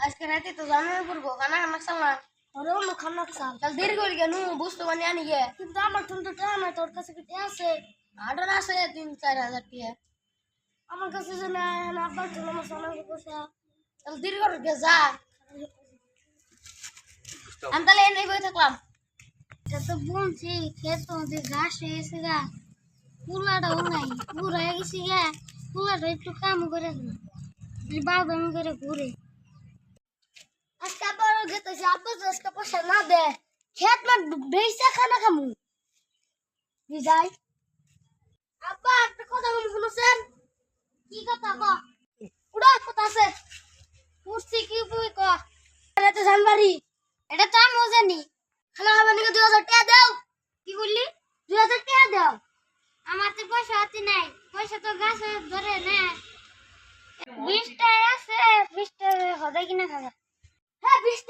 আজকে রাতে তো জানাই পড়বো খানা খানা সামা ওরে অন্য খানা চাল কাল দেরি করে গেল বুঝতে পারি আনি গে কিন্তু আমার তো টাকা নাই, তোর কাছে কি টাকা আছে? আটন আছে 3-4 হাজার টাকা আমার কাছে যে নাই, আব্বার জন্য আমার সোনার পয়সা। কাল দেরি করে গে যা আমি তাহলে এনেই বই থাকলাম এটা তো বলছি খেত মধ্যে ঘাস হয়ে গেছে গা, পুলাটাও নাই, পুরা হয়ে গেছে গা, পুলাটা একটু কাম করে না, বাবা করে ঘুরে। আজকে আবার গেতেছে, আব্বা তো আজকে পয়সা না দে, খেত না বেচা খানা খামু যাই। আব্বা একটা কথা বলি শুনছেন? কি কথা ক? উড়া কথা আছে, উঠছি কি বই ক? এটা তো জানবারি, এটা তো আমিও জানি। খানা খাবার নিকে 2000 টাকা দাও। কি বললি? 2000 টাকা দাও। আমার তো পয়সা হাতে নাই, পয়সা তো গাছে ধরে না। 20 টাকা আছে, 20 টাকা হদাই কিনা খাবা। হ্যাঁ 20